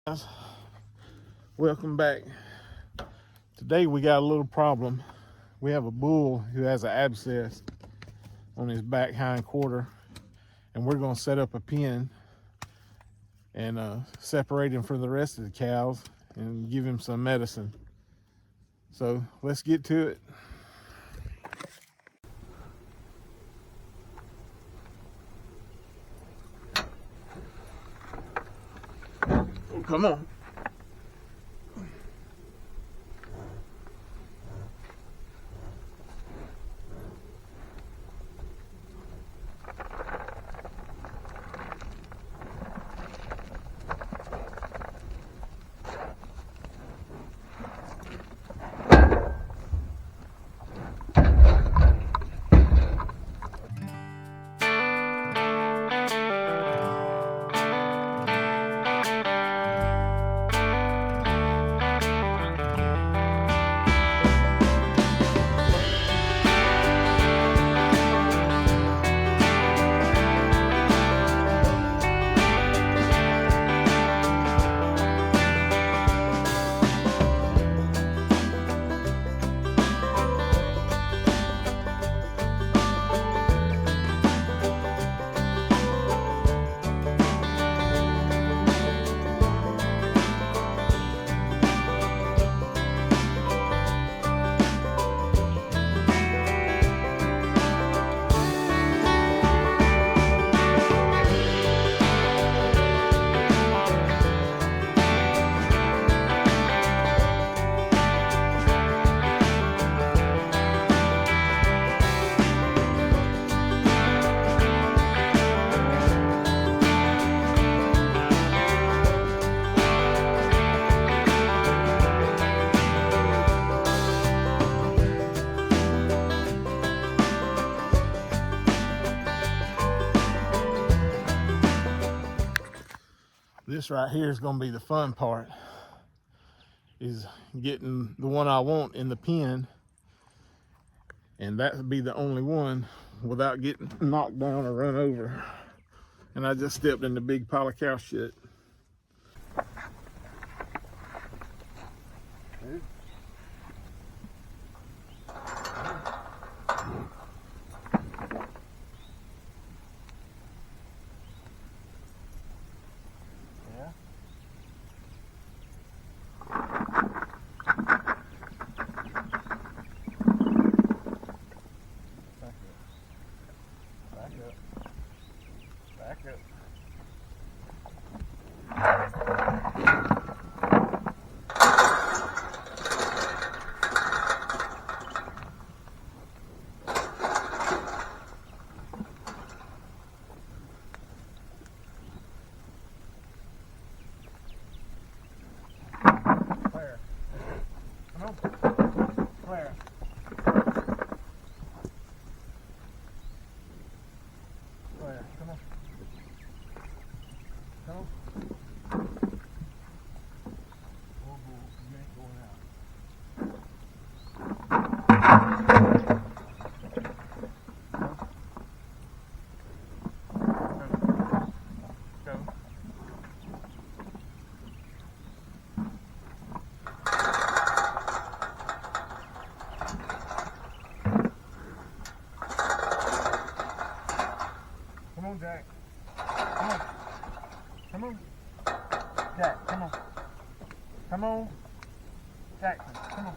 Guys, welcome back. Today we got a little problem. We have a bull who has an abscess on his back hind quarter, and we're going to set up a pen and separate him from the rest of the cows and give him some medicine. So let's get to it. Oh, come on. This right here is going to be the fun part, is getting the one I want in the pen, and that would be the only one without getting knocked down or run over. And I just stepped in the big pile of cow shit. Jack. Come on. Come on. Jack, come on. Come on. Jackson, come on.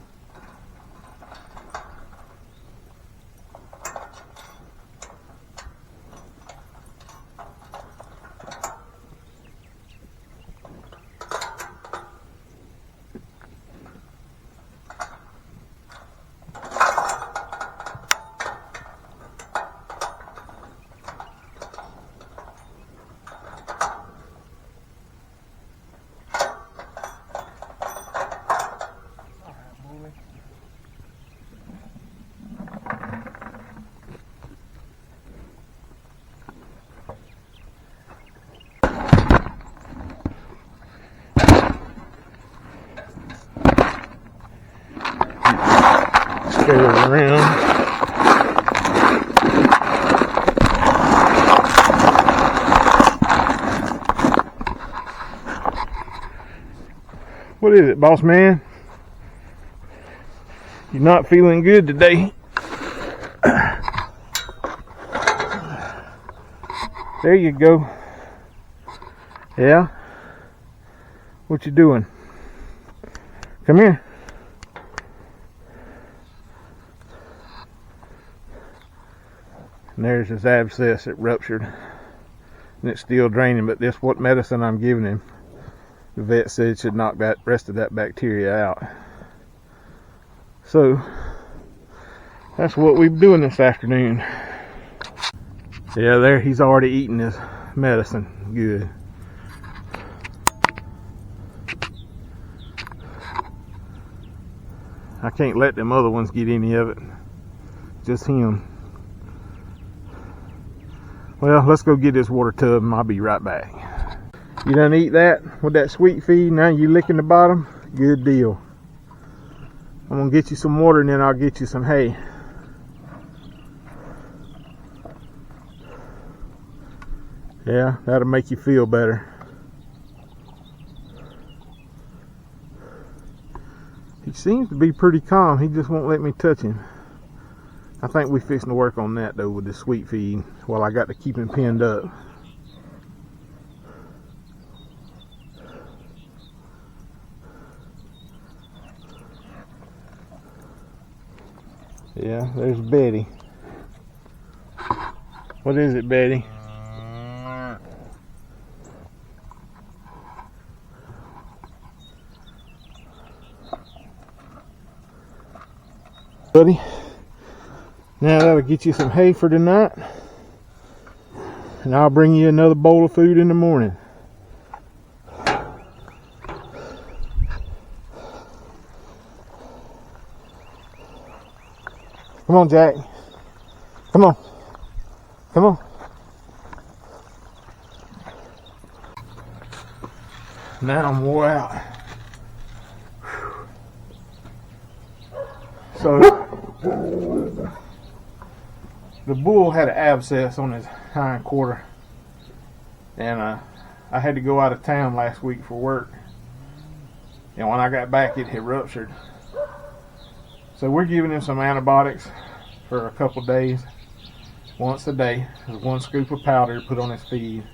Carry it around. What is it, boss man? You're not feeling good today. There you go. Yeah? What you doing? Come here. And there's his abscess. It ruptured. And it's still draining, but this what medicine I'm giving him. The vet said it should knock that rest of that bacteria out. So that's what we're doing this afternoon. Yeah, there he's already eating his medicine. Good. I can't let them other ones get any of it. Just him. Well, let's go get this water tub and I'll be right back. You done eat that with that sweet feed? Now you licking the bottom? Good deal. I'm gonna get you some water and then I'll get you some hay. Yeah, that'll make you feel better. He seems to be pretty calm. He just won't let me touch him. I think we're fixing to work on that though with the sweet feed while I got to keep him pinned up. Yeah, there's Betty. What is it, Betty? Buddy, now that'll get you some hay for tonight, and I'll bring you another bowl of food in the morning. Come on, Jack. Come on. Come on. Now I'm wore out. So the bull had an abscess on his hind quarter, and I had to go out of town last week for work, and when I got back it had ruptured. So we're giving him some antibiotics for a couple days, once a day. There's 1 scoop of powder to put on his feed.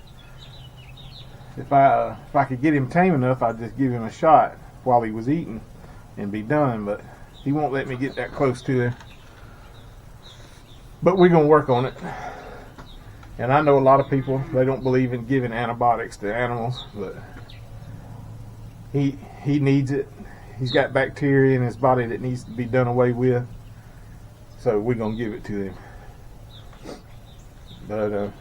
If I could get him tame enough, I'd just give him a shot while he was eating and be done, but he won't let me get that close to him. But we're gonna work on it. And I know a lot of people, they don't believe in giving antibiotics to animals, but he needs it. He's got bacteria in his body that needs to be done away with, so we're gonna give it to him. But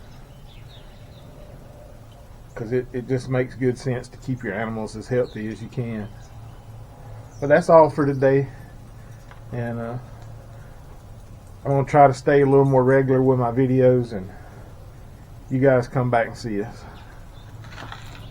because it just makes good sense to keep your animals as healthy as you can. But that's all for today, and I'm gonna try to stay a little more regular with my videos, and you guys come back and see us.